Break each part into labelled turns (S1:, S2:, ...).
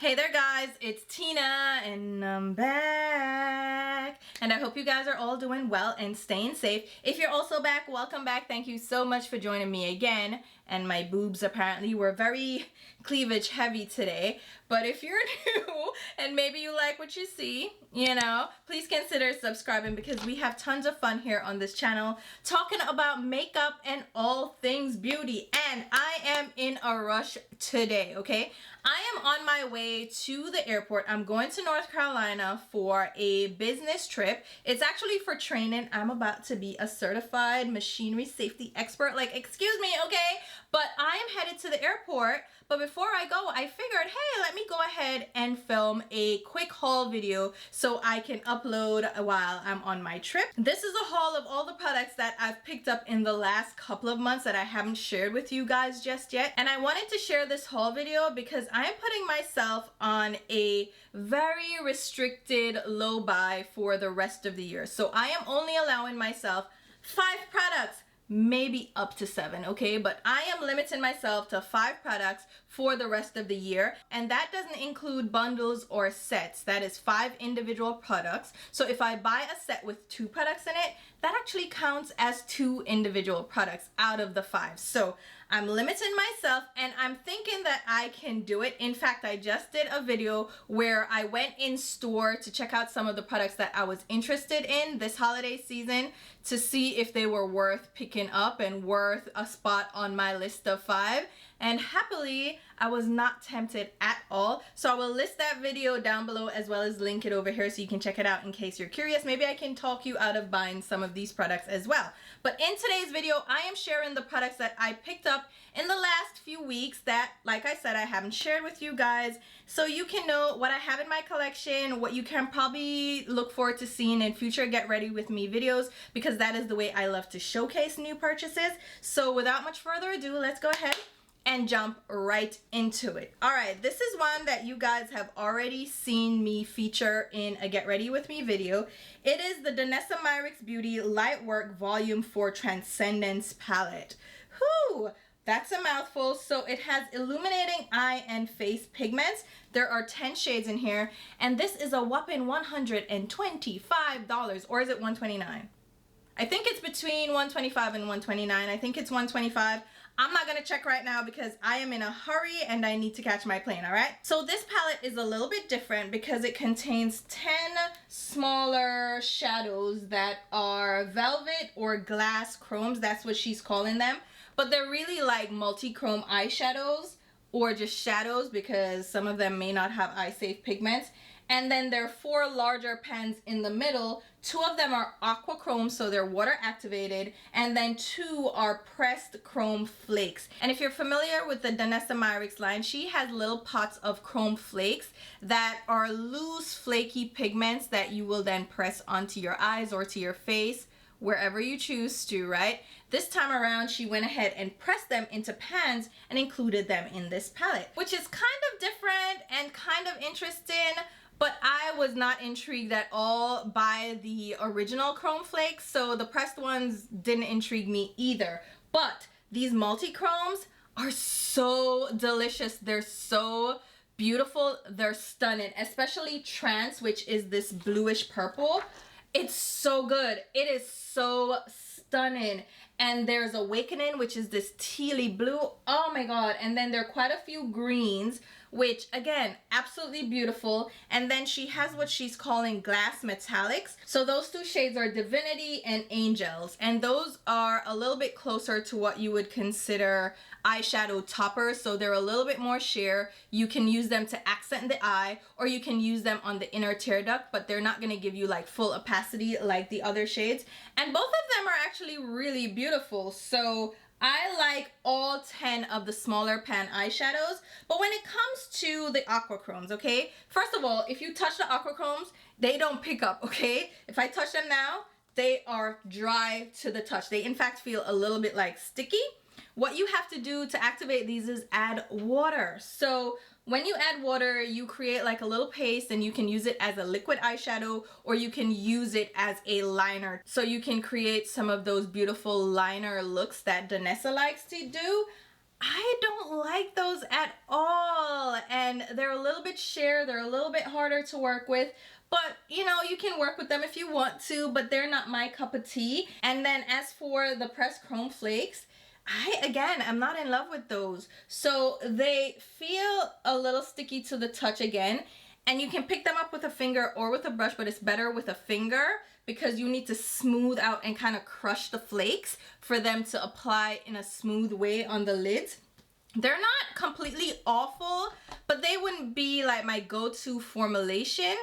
S1: Hey there guys, it's Tina and I'm back. And I hope you guys are all doing well and staying safe. If you're also back, welcome back. Thank you so much for joining me again. And my boobs apparently were very cleavage heavy today. But if you're new and maybe you like what you see, you know, please consider subscribing because we have tons of fun here on this channel talking about makeup and all things beauty. And I am in a rush today, okay? I am on my way to the airport. I'm going to North Carolina for a business trip. It's actually for training. I'm about to be a certified machinery safety expert. Like, excuse me, okay? But I am headed to the airport. But before I go, I figured, hey, let me go ahead and film a quick haul video so I can upload while I'm on my trip. This is a haul of all the products that I've picked up in the last couple of months that I haven't shared with you guys just yet. And I wanted to share this haul video because I am putting myself on a very restricted low buy for the rest of the year. So I am only allowing myself 5 products, maybe up to 7, okay? But I am limiting myself to 5 products for the rest of the year, and that doesn't include bundles or sets. That is 5 individual products. So if I buy a set with 2 products in it, that actually counts as 2 individual products out of the 5. So I'm limiting myself and I'm thinking that I can do it. In fact, I just did a video where I went in store to check out some of the products that I was interested in this holiday season to see if they were worth picking up and worth a spot on my list of 5. And happily, I was not tempted at all. So I will list that video down below as well as link it over here so you can check it out in case you're curious. Maybe I can talk you out of buying some of these products as well. But in today's video, I am sharing the products that I picked up in the last few weeks that, like I said, I haven't shared with you guys. So you can know what I have in my collection, what you can probably look forward to seeing in future Get Ready With Me videos, because that is the way I love to showcase new purchases. So without much further ado, let's go ahead and jump right into it. All right, this is one that you guys have already seen me feature in a Get Ready With Me video. It is the 𝕊𝕦𝕡𝕟𝕒 Beauty Lightwork Volume 4 Transcendence Palette. Whew, that's a mouthful. So it has illuminating eye and face pigments. There are 10 shades in here, and this is a whopping $125, or is it $129? I think it's between $125 and $129. I think it's $125. I'm not gonna check right now because I am in a hurry and I need to catch my plane, all right? So this palette is a little bit different because it contains 10 smaller shadows that are velvet or glass chromes. That's what she's calling them. But they're really like multi-chrome eyeshadows or just shadows because some of them may not have eye-safe pigments. And then there are 4 larger pens in the middle. 2 of them are aqua chrome, so they're water activated, and then 2 are pressed chrome flakes. And if you're familiar with the 𝕊𝕦𝕡𝕟𝕒 line, she has little pots of chrome flakes that are loose, flaky pigments that you will then press onto your eyes or to your face, wherever you choose to, right? This time around, she went ahead and pressed them into pans and included them in this palette, which is kind of different and kind of interesting. But I was not intrigued at all by the original chrome flakes, so the pressed ones didn't intrigue me either. But these multi-chromes are so delicious. They're so beautiful. They're stunning, especially Trance, which is this bluish purple. It's so good. It is so stunning. And there's Awakening, which is this tealy blue. Oh my god. And then there are quite a few greens, which again, absolutely beautiful. And then she has what she's calling glass metallics. So those 2 shades are Divinity and Angels. And those are a little bit closer to what you would consider eyeshadow toppers. So they're a little bit more sheer. You can use them to accent the eye, or you can use them on the inner tear duct, but they're not gonna give you like full opacity like the other shades. And both of them are actually really beautiful. So I like all 10 of the smaller pan eyeshadows. But when it comes to the aqua chromes, okay, first of all, if you touch the aqua chromes, they don't pick up, okay? If I touch them now, they are dry to the touch. They in fact feel a little bit like sticky. What you have to do to activate these is add water. So when you add water, you create like a little paste, and you can use it as a liquid eyeshadow, or you can use it as a liner. So you can create some of those beautiful liner looks that Danessa likes to do. I don't like those at all, and they're a little bit sheer, they're a little bit harder to work with, but you know, you can work with them if you want to, but they're not my cup of tea. And then as for the pressed chrome flakes, I'm not in love with those. So they feel a little sticky to the touch again, and you can pick them up with a finger or with a brush, but it's better with a finger because you need to smooth out and kind of crush the flakes for them to apply in a smooth way on the lids. They're not completely awful, but they wouldn't be like my go-to formulation.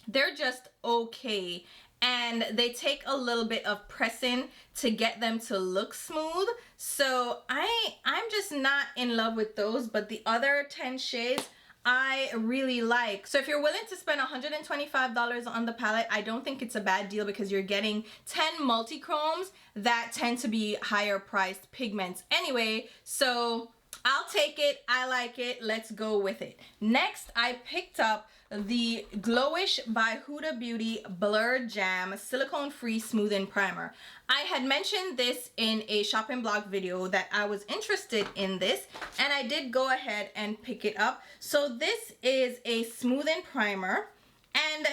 S1: They're just okay. And they take a little bit of pressing to get them to look smooth. So I'm just not in love with those, but the other 10 shades I really like. So if you're willing to spend $125 on the palette, I don't think it's a bad deal because you're getting 10 multi-chromes that tend to be higher priced pigments anyway. So I'll take it. I like it. Let's go with it. Next, I picked up the Glowish by Huda Beauty Blur Jam Silicone Free Smoothing Primer. I had mentioned this in a shopping blog video that I was interested in this, and I did go ahead and pick it up. So this is a smoothing primer, and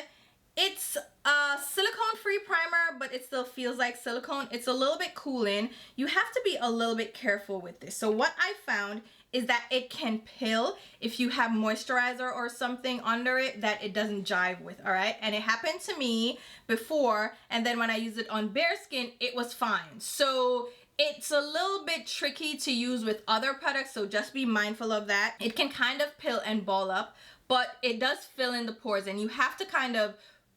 S1: it's a silicone free primer, but it still feels like silicone. It's a little bit cooling. You have to be a little bit careful with this. So what I found is that it can pill if you have moisturizer or something under it that it doesn't jive with, all right? And it happened to me before, and then when I used it on bare skin, it was fine. So it's a little bit tricky to use with other products, so just be mindful of that. It can kind of pill and ball up, but it does fill in the pores, and you have to kind of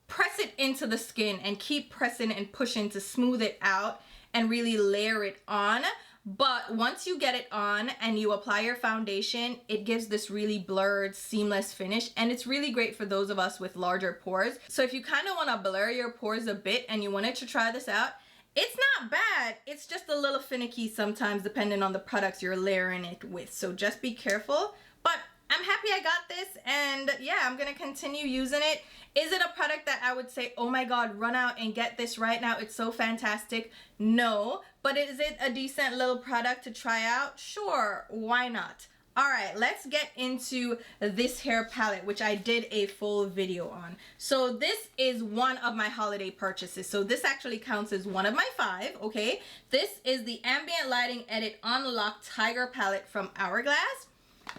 S1: press it into the skin and keep pressing and pushing to smooth it out and really layer it on. But once you get it on and you apply your foundation, it gives this really blurred, seamless finish, and it's really great for those of us with larger pores. So if you kind of want to blur your pores a bit and you wanted to try this out, it's not bad. It's just a little finicky sometimes depending on the products you're layering it with. So just be careful. But I'm happy I got this, and yeah, I'm gonna continue using it. Is it a product that I would say, oh my god, run out and get this right now, it's so fantastic? No. But is it a decent little product to try out? Sure, why not? All right, let's get into this hair palette, which I did a full video on. So this is one of my holiday purchases. So this actually counts as one of my 5, okay? This is the Ambient Lighting Edit Unlock Tiger palette from Hourglass.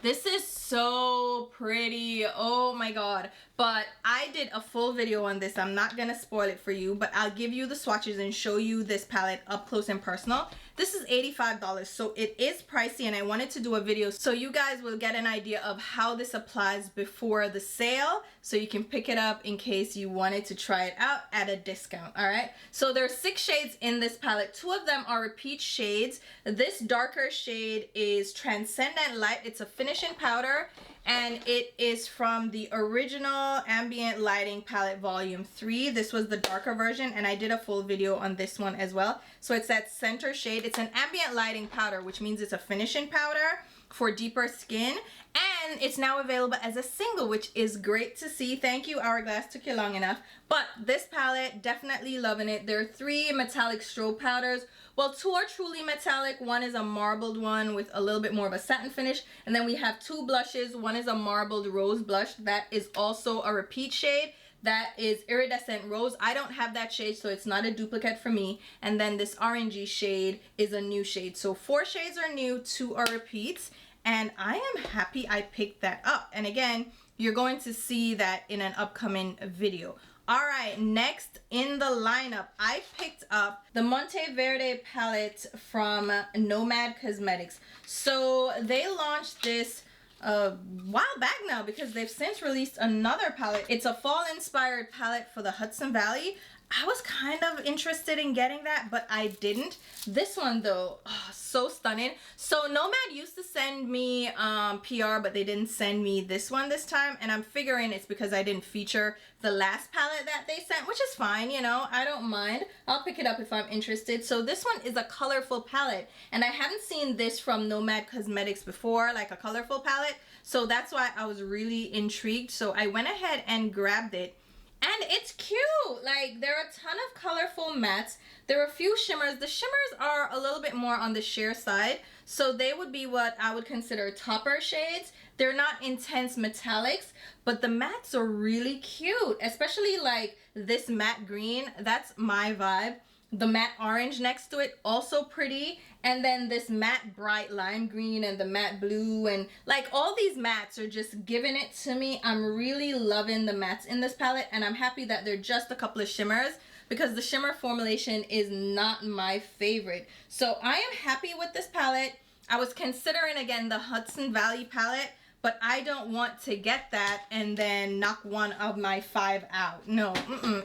S1: This is so pretty, oh my god. But I did a full video on this. I'm not gonna spoil it for you, but I'll give you the swatches and show you this palette up close and personal. This is $85, so it is pricey, and I wanted to do a video so you guys will get an idea of how this applies before the sale, so you can pick it up in case you wanted to try it out at a discount, all right? So there's 6 shades in this palette. 2 of them are repeat shades. This darker shade is Transcendent Light. It's a finishing powder, and it is from the original Ambient Lighting palette volume 3. This was the darker version, and I did a full video on this one as well. So it's that center shade. It's an ambient lighting powder, which means it's a finishing powder for deeper skin, and it's now available as a single, which is great to see. Thank you, Hourglass, took you long enough. But this palette, definitely loving it. There are 3 metallic strobe powders. Well, 2 are truly metallic. One is a marbled one with a little bit more of a satin finish, and then we have 2 blushes. One is a marbled rose blush that is also a repeat shade. That is Iridescent Rose. I don't have that shade, so it's not a duplicate for me. And then this orangey shade is a new shade. So 4 shades are new, 2 are repeats. And I am happy I picked that up. And again, you're going to see that in an upcoming video. All right, next in the lineup, I picked up the Monteverde palette from Nomad Cosmetics. So they launched this a while back now because they've since released another palette. It's a fall inspired palette for the Hudson Valley. I was kind of interested in getting that, but I didn't. This one though, oh, so stunning. So Nomad used to send me PR, but they didn't send me this one this time, and I'm figuring it's because I didn't feature the last palette that they sent, which is fine, you know, I don't mind. I'll pick it up if I'm interested. So this one is a colorful palette, and I haven't seen this from Nomad Cosmetics before, like a colorful palette, so that's why I was really intrigued. So I went ahead and grabbed it. And it's cute. Like, there are a ton of colorful mattes. There are a few shimmers. The shimmers are a little bit more on the sheer side, so they would be what I would consider topper shades. They're not intense metallics, but the mattes are really cute, especially like this matte green. That's my vibe. The matte orange next to it, also pretty. And then this matte bright lime green and the matte blue, and like all these mattes are just giving it to me. I'm really loving the mattes in this palette, and I'm happy that they're just a couple of shimmers because the shimmer formulation is not my favorite. So I am happy with this palette. I was considering again the Hudson Valley palette, but I don't want to get that and then knock one of my 5 out. No,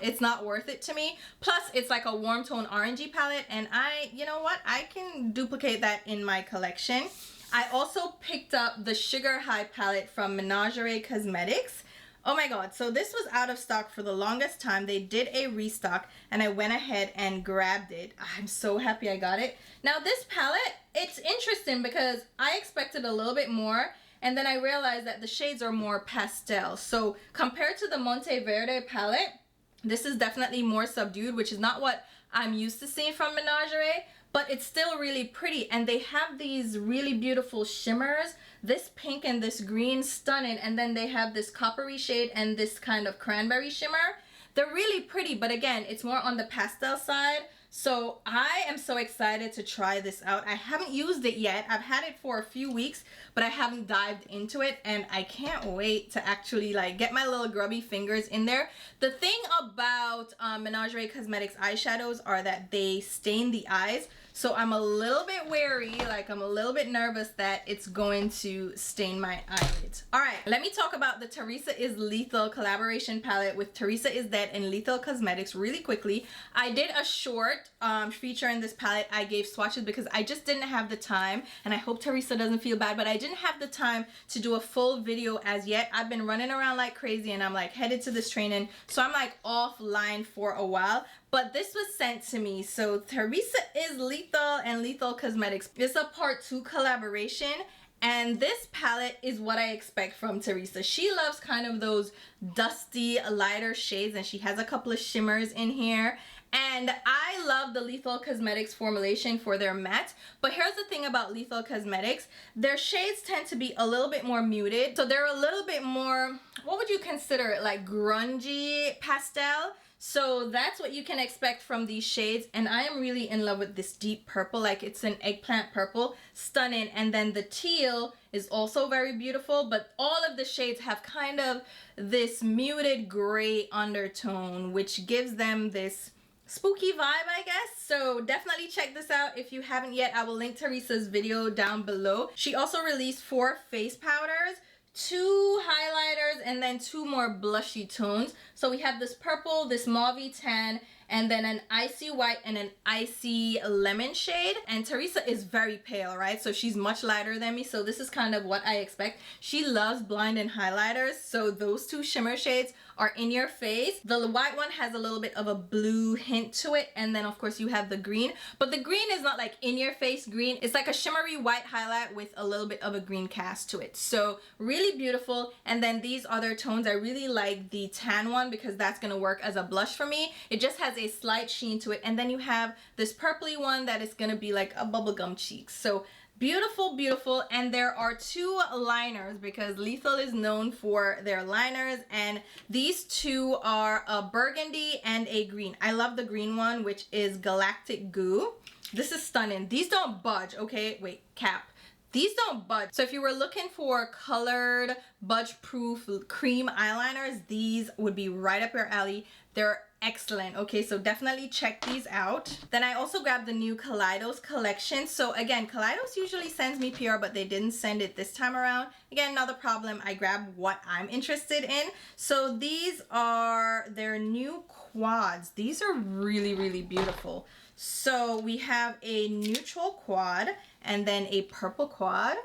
S1: it's not worth it to me. Plus, it's like a warm tone orangey palette, and you know what? I can duplicate that in my collection. I also picked up the Sugar High palette from Menagerie Cosmetics. Oh my god, so this was out of stock for the longest time. They did a restock, and I went ahead and grabbed it. I'm so happy I got it. Now, this palette, it's interesting because I expected a little bit more, and then I realized that the shades are more pastel. So compared to the Monteverde palette, this is definitely more subdued, which is not what I'm used to seeing from Menagerie, but it's still really pretty. And they have these really beautiful shimmers. This pink and this green, stunning. And then they have this coppery shade and this kind of cranberry shimmer. They're really pretty, but again, it's more on the pastel side. So I am so excited to try this out. I haven't used it yet. I've had it for a few weeks, but I haven't dived into it, and I can't wait to actually like get my little grubby fingers in there. The thing about Menagerie Cosmetics eyeshadows are that they stain the eyes. So I'm a little bit wary, like I'm a little bit nervous that it's going to stain my eyelids. All right, let me talk about the Teresa is Lethal collaboration palette with Teresa is Dead and Lethal Cosmetics really quickly. I did a short featuring this palette. I gave swatches because I just didn't have the time, and I hope Teresa doesn't feel bad, but I didn't have the time to do a full video as yet. I've been running around like crazy, and I'm like headed to this training, so I'm like offline for a while. But this was sent to me. So Teresa is Lethal and Lethal Cosmetics. It's a part 2 collaboration. And this palette is what I expect from Teresa. She loves kind of those dusty, lighter shades. And she has a couple of shimmers in here. And I love the Lethal Cosmetics formulation for their matte. But here's the thing about Lethal Cosmetics. Their shades tend to be a little bit more muted. So they're a little bit more, what would you consider it? Like grungy pastel. So that's what you can expect from these shades, and I am really in love with this deep purple, like it's an eggplant purple, stunning. And then the teal is also very beautiful, but all of the shades have kind of this muted gray undertone, which gives them this spooky vibe, I guess. So definitely check this out if you haven't yet. I will link Teresa's video down below. She also released 4 face powders, 2 highlighters, and then 2 more blushy tones. So we have this purple, this mauve tan, and then an icy white and an icy lemon shade. And Teresa is very pale, right? So she's much lighter than me, so this is kind of what I expect. She loves blind and highlighters, so those 2 shimmer shades are in your face. The white one has a little bit of a blue hint to it, and then of course you have the green, but the green is not like in your face green. It's like a shimmery white highlight with a little bit of a green cast to it. So really beautiful. And then these other tones, I really like the tan one because that's gonna work as a blush for me. It just has a slight sheen to it. And then you have this purpley one that is gonna be like a bubblegum cheeks. So beautiful, beautiful. And there are 2 liners because Lethal is known for their liners, and these 2 are a burgundy and a green. I love the green one, which is Galactic Goo. This is stunning. These don't budge. Okay, wait, cap. These don't budge. So if you were looking for colored, budge-proof cream eyeliners, these would be right up your alley. They're excellent. Okay, so definitely check these out. Then I also grabbed the new Kaleidos collection. So again, Kaleidos usually sends me PR, but they didn't send it this time around. Again, another problem. I grabbed what I'm interested in. So these are their new quads. These are really, really beautiful. So we have a neutral quad and then a purple quad.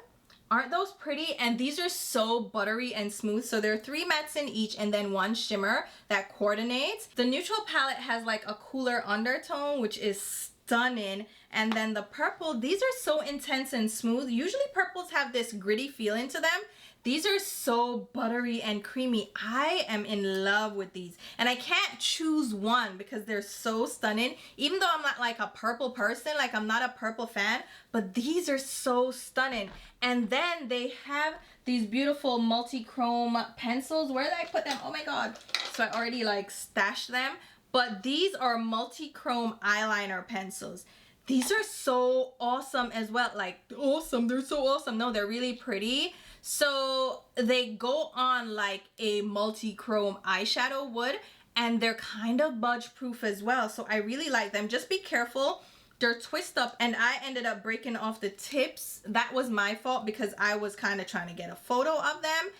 S1: Aren't those pretty? And these are so buttery and smooth. So there are 3 mattes in each and then 1 shimmer that coordinates. The neutral palette has like a cooler undertone, which is stunning. And then the purple, these are so intense and smooth. Usually purples have this gritty feeling to them. These are so buttery and creamy. I am in love with these. And I can't choose one because they're so stunning. Even though I'm not like a purple person, like I'm not a purple fan, but these are so stunning. And then they have these beautiful multi-chrome pencils. Where did I put them? Oh my God. So I already like stashed them. But these are multi-chrome eyeliner pencils. These are so awesome as well. Like, awesome. They're so awesome. No, they're really pretty. So they go on like a multi-chrome eyeshadow would, and they're kind of budge proof as well. So I really like them. Just be careful. They're twist up, and I ended up breaking off the tips. That was my fault because I was kind of trying to get a photo of them,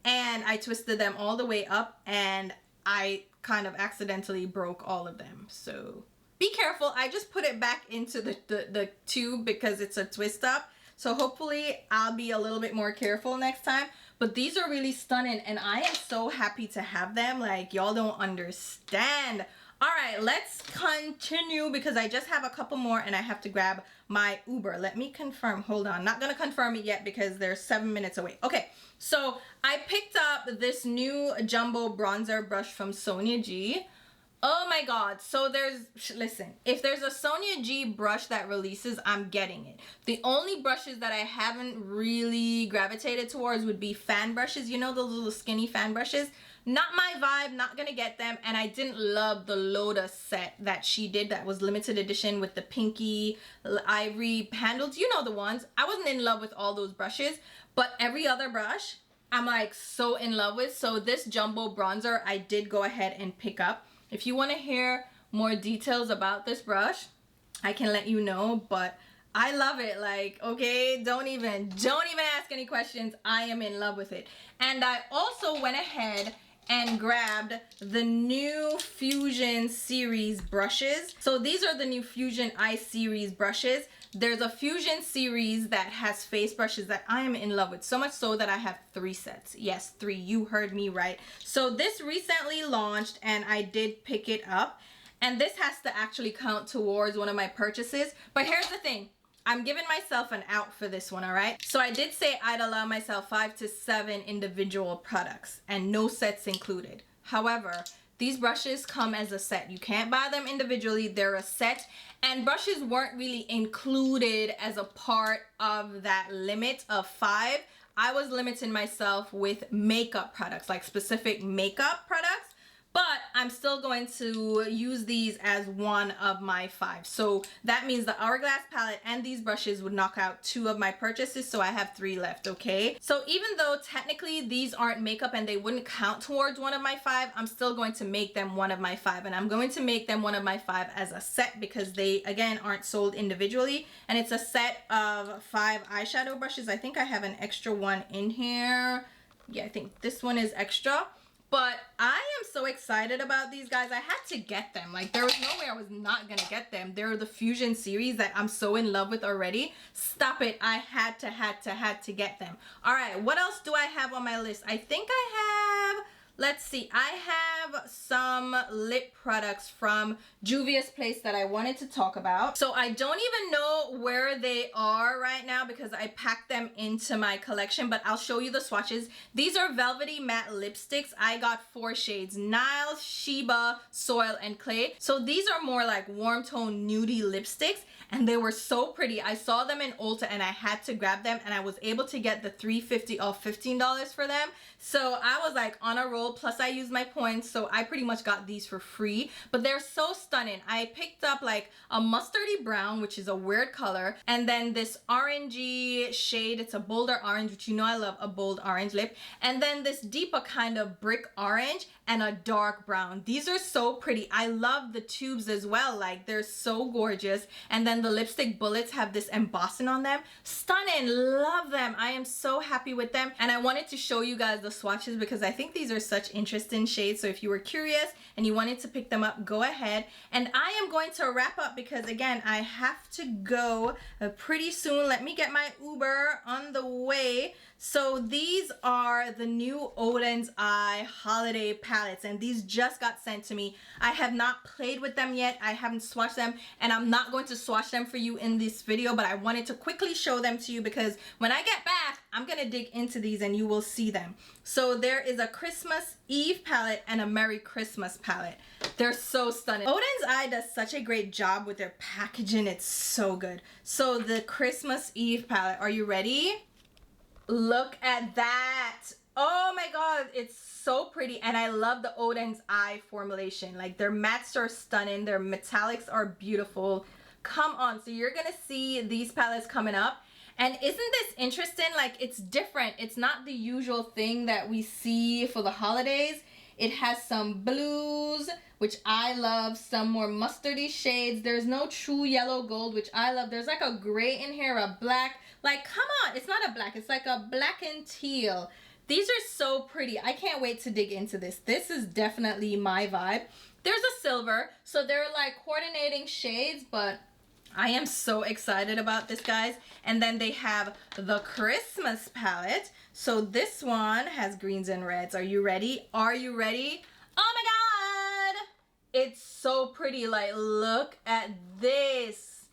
S1: and I twisted them all the way up, and I kind of accidentally broke all of them. So be careful. I just put it back into the tube because it's a twist up. So hopefully I'll be a little bit more careful next time. But these are really stunning, and I am so happy to have them. Like, y'all don't understand. All right, let's continue because I just have a couple more and I have to grab my Uber. Let me confirm. Hold on. Not going to confirm it yet because they're 7 minutes away. Okay, so I picked up this new jumbo bronzer brush from Sonia G. Oh my God. So listen, if there's a Sonia G brush that releases, I'm getting it. The only brushes that I haven't really gravitated towards would be fan brushes. You know, those little skinny fan brushes? Not my vibe, not gonna get them. And I didn't love the Lotus set that she did that was limited edition with the pinky ivory handles. You know the ones. I wasn't in love with all those brushes, but every other brush I'm like so in love with. So this jumbo bronzer I did go ahead and pick up. If you want to hear more details about this brush, I can let you know, but I love it. Like, okay, don't even ask any questions. I am in love with it. And I also went ahead and grabbed the new Fusion series brushes. So these are the new Fusion Eye series brushes. There's a Fusion series that has face brushes that I am in love with, so much so that I have 3 sets. Yes, 3, you heard me right. So this recently launched and I did pick it up, and this has to actually count towards one of my purchases. But here's the thing, I'm giving myself an out for this one, all right? So I did say I'd allow myself 5 to 7 individual products and no sets included. However, these brushes come as a set. You can't buy them individually, they're a set. And brushes weren't really included as a part of that limit of 5. I was limiting myself with makeup products, like specific makeup products. But I'm still going to use these as one of my 5. So that means the Hourglass palette and these brushes would knock out 2 of my purchases. So I have 3 left, okay? So even though technically these aren't makeup and they wouldn't count towards one of my 5, I'm still going to make them one of my 5. And I'm going to make them one of my 5 as a set because they, again, aren't sold individually. And it's a set of 5 eyeshadow brushes. I think I have an extra one in here. Yeah, I think this one is extra. But I am so excited about these guys. I had to get them. Like, there was no way I was not gonna get them. They're the Fusion series that I'm so in love with already. Stop it. I had to get them. All right, what else do I have on my list? I think I have, let's see, I have some lip products from Juvia's Place that I wanted to talk about. So I don't even know where they are right now because I packed them into my collection, but I'll show you the swatches. These are Velvety matte lipsticks. I got 4 shades, Nile, Sheba, Soil, and Clay. So these are more like warm tone nudie lipsticks, and they were so pretty. I saw them in Ulta and I had to grab them, and I was able to get the $3.50 off $15 for them. So I was like on a roll, plus I used my points, so I pretty much got these for free. But they're so stunning. I picked up like a mustardy brown, which is a weird color, and then this orangey shade. It's a bolder orange, which you know I love a bold orange lip, and then this deeper kind of brick orange and a dark brown. These are so pretty. I love the tubes as well. Like, they're so gorgeous. And then the lipstick bullets have this embossing on them. Stunning. Love them. I am so happy with them. And I wanted to show you guys the swatches because I think these are such interesting shades. So if you were curious and you wanted to pick them up, go ahead. And I am going to wrap up because, again, I have to go pretty soon. Let me get my Uber on the way. So these are the new Odin's Eye holiday palettes, and these just got sent to me. I have not played with them yet. I haven't swatched them, and I'm not going to swatch them for you in this video, but I wanted to quickly show them to you because when I get back, I'm gonna dig into these and you will see them. So there is a Christmas Eve palette and a Merry Christmas palette. They're so stunning. Odin's Eye does such a great job with their packaging. It's so good. So the Christmas Eve palette, are you ready? Look at that. Oh my god, it's so pretty. And I love the Odin's Eye formulation. Like their mattes are stunning, their metallics are beautiful. Come on. So you're gonna see these palettes coming up. And isn't this interesting? Like it's different. It's not the usual thing that we see for the holidays. It has some blues, which I love, some more mustardy shades. There's no true yellow gold, which I love. There's like a gray in here, a black. Like, come on, it's not a black, it's like a black and teal. These are so pretty. I can't wait to dig into this. This is definitely my vibe. There's a silver, so they're like coordinating shades, but I am so excited about this, guys. And then they have the Christmas palette. So this one has greens and reds. Are you ready? Are you ready? Oh my god! It's so pretty. Like, look at this.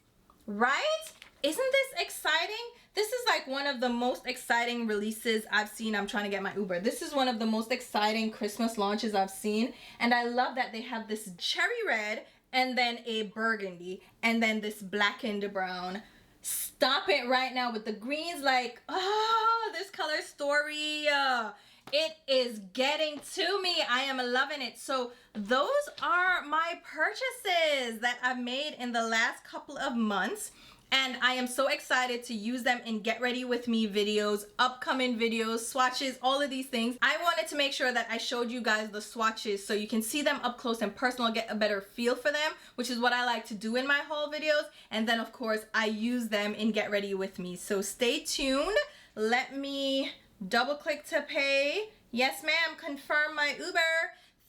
S1: Right? Isn't this exciting? This is like one of the most exciting releases I've seen. I'm trying to get my Uber. This is one of the most exciting Christmas launches I've seen. And I love that they have this cherry red and then a burgundy and then this blackened brown. Stop it right now with the greens. Like, oh, this color story. It is getting to me. I am loving it. So those are my purchases that I've made in the last couple of months. And I am so excited to use them in Get Ready With Me videos, upcoming videos, swatches, all of these things. I wanted to make sure that I showed you guys the swatches so you can see them up close and personal, get a better feel for them, which is what I like to do in my haul videos. And then of course, I use them in Get Ready With Me. So stay tuned. Let me double click to pay. Yes, ma'am, confirm my Uber.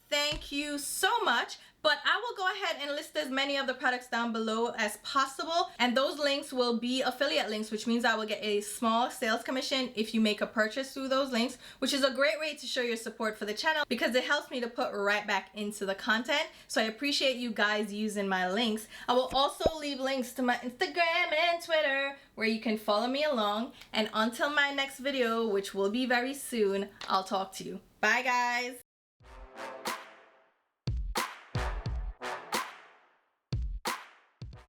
S1: Thank you so much. But I will go ahead and list as many of the products down below as possible. And those links will be affiliate links, which means I will get a small sales commission if you make a purchase through those links, which is a great way to show your support for the channel because it helps me to put right back into the content. So I appreciate you guys using my links. I will also leave links to my Instagram and Twitter where you can follow me along. And until my next video, which will be very soon, I'll talk to you. Bye, guys.